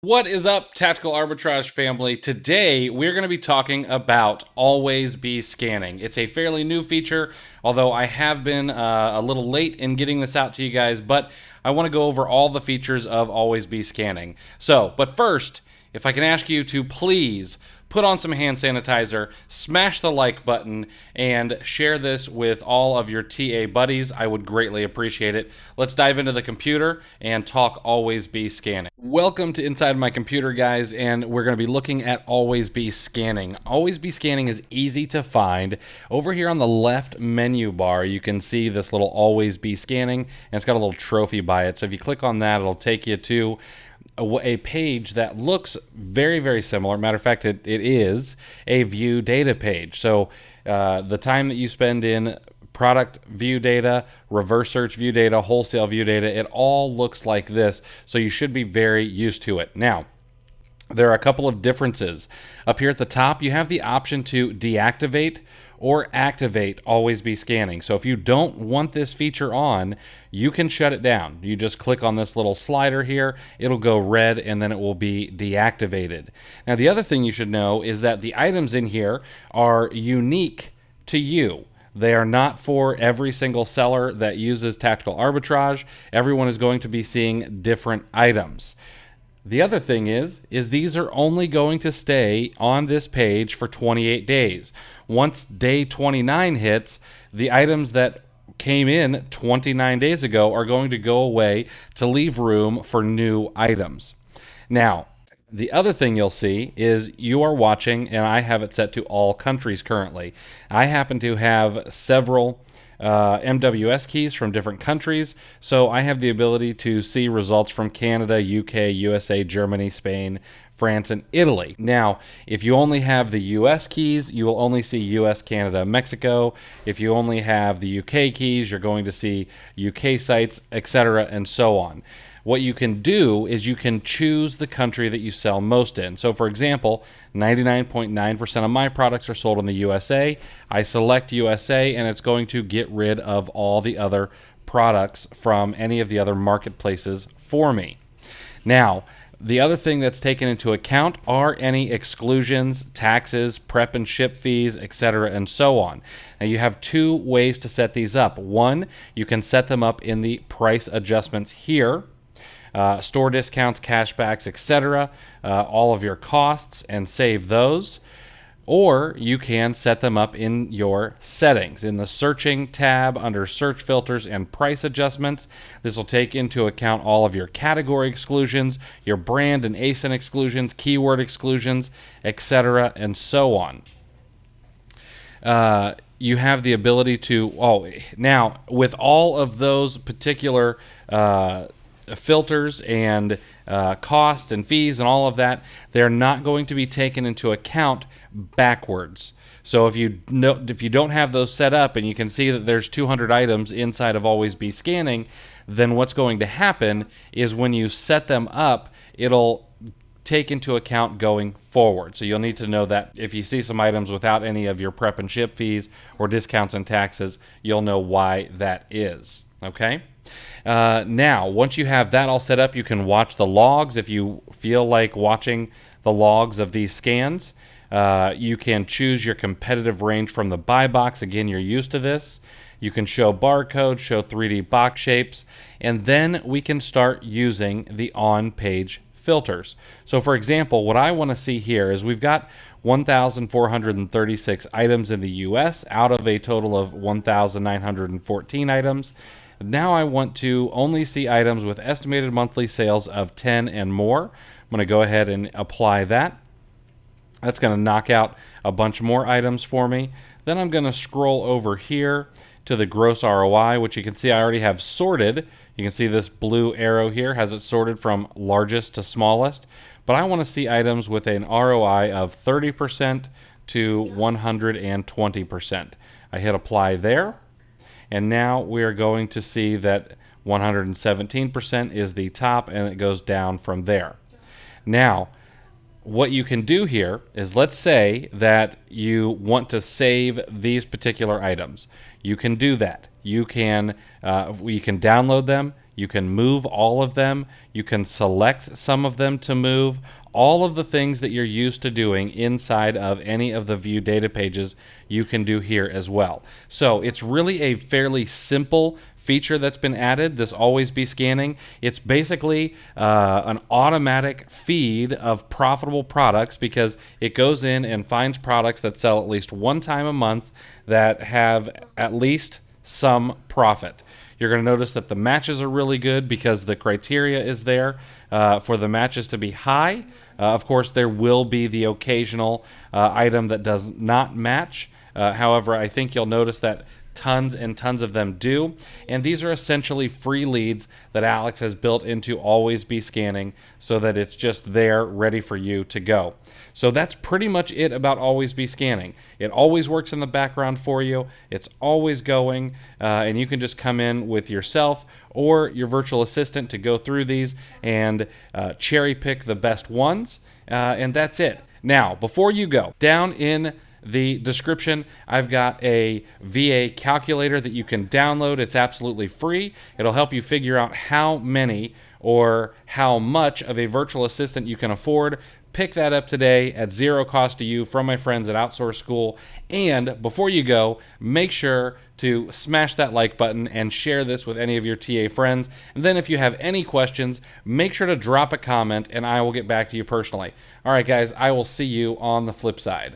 What is up, Tactical Arbitrage family? Today, we're going to be talking about Always Be Scanning. It's a fairly new feature, although I have been a little late in getting this out to you guys, but I want to go over all the features of Always Be Scanning. But first, if I can ask you to please put on some hand sanitizer, smash the like button, and share this with all of your TA buddies. I would greatly appreciate it. Let's dive into the computer and talk Always Be Scanning. Welcome to Inside My Computer, guys, and we're going to be looking at Always Be Scanning. Always Be Scanning is easy to find. Over here on the left menu bar, you can see this little Always Be Scanning, and it's got a little trophy by it. So if you click on that, it'll take you to a page that looks very, very similar. Matter of fact, it is a view data page. So the time that you spend in product view data, reverse search view data, wholesale view data, it all looks like this. So you should be very used to it. Now, there are a couple of differences. Up here at the top, you have the option to deactivate or activate Always Be Scanning. So if you don't want this feature on, you can shut it down. You just click on this little slider here, it'll go red, and then it will be deactivated. Now the other thing you should know is that the items in here are unique to you. They are not for every single seller that uses Tactical Arbitrage. Everyone is going to be seeing different items. The other thing is these are only going to stay on this page for 28 days. Once day 29 hits, the items that came in 29 days ago are going to go away to leave room for new items. Now, the other thing you'll see is you are watching, and I have it set to all countries currently. I happen to have several MWS keys from different countries, so I have the ability to see results from Canada, UK, USA, Germany, Spain, France, and Italy. Now, if you only have the US keys, you will only see US, Canada, Mexico. If you only have the UK keys, you're going to see UK sites, etc., and so on. What you can do is you can choose the country that you sell most in. So for example, 99.9% of my products are sold in the USA. I select USA, and it's going to get rid of all the other products from any of the other marketplaces for me. Now, the other thing that's taken into account are any exclusions, taxes, prep and ship fees, etc., and so on. Now you have two ways to set these up. One, you can set them up in the price adjustments here. Store discounts, cashbacks, etc., all of your costs, and save those. Or you can set them up in your settings. In the searching tab under search filters and price adjustments, this will take into account all of your category exclusions, your brand and ASIN exclusions, keyword exclusions, etc., and so on. You have the ability to, now with all of those particular filters and cost and fees and all of that, they're not going to be taken into account backwards. So if you don't have those set up and you can see that there's 200 items inside of Always Be Scanning, then what's going to happen is when you set them up, it'll take into account going forward. So you'll need to know that if you see some items without any of your prep and ship fees or discounts and taxes, you'll know why that is. Okay? Now, once you have that all set up, you can watch the logs. If you feel like watching the logs of these scans, you can choose your competitive range from the buy box. Again, you're used to this. You can show barcodes, show 3D box shapes, and then we can start using the on-page filters. So for example, what I want to see here is we've got 1,436 items in the US out of a total of 1,914 items. Now I want to only see items with estimated monthly sales of 10 and more. I'm going to go ahead and apply that. That's going to knock out a bunch more items for me. Then I'm going to scroll over here to the gross ROI, which you can see I already have sorted. You can see this blue arrow here has it sorted from largest to smallest. But I want to see items with an ROI of 30% to 120%. I hit apply there. And now we are going to see that 117% is the top, and it goes down from there. Now, what you can do here is, let's say that you want to save these particular items. You can do that. You can download them. You can move all of them. You can select some of them to move. All of the things that you're used to doing inside of any of the view data pages, you can do here as well. So it's really a fairly simple feature that's been added, this Always Be Scanning. It's basically an automatic feed of profitable products, because it goes in and finds products that sell at least one time a month that have at least some profit. You're going to notice that the matches are really good because the criteria is there for the matches to be high. Of course, there will be the occasional item that does not match. However, I think you'll notice that tons and tons of them do. And these are essentially free leads that Alex has built into Always Be Scanning so that it's just there ready for you to go. So that's pretty much it about Always Be Scanning. It always works in the background for you. It's always going, and you can just come in with yourself or your virtual assistant to go through these and cherry pick the best ones, and that's it. Now, before you go, down in the description, I've got a VA calculator that you can download. It's absolutely free. It'll help you figure out how many or how much of a virtual assistant you can afford. Pick that up today at zero cost to you from my friends at Outsource School. And before you go, make sure to smash that like button and share this with any of your TA friends. And then if you have any questions, make sure to drop a comment and I will get back to you personally. All right, guys, I will see you on the flip side.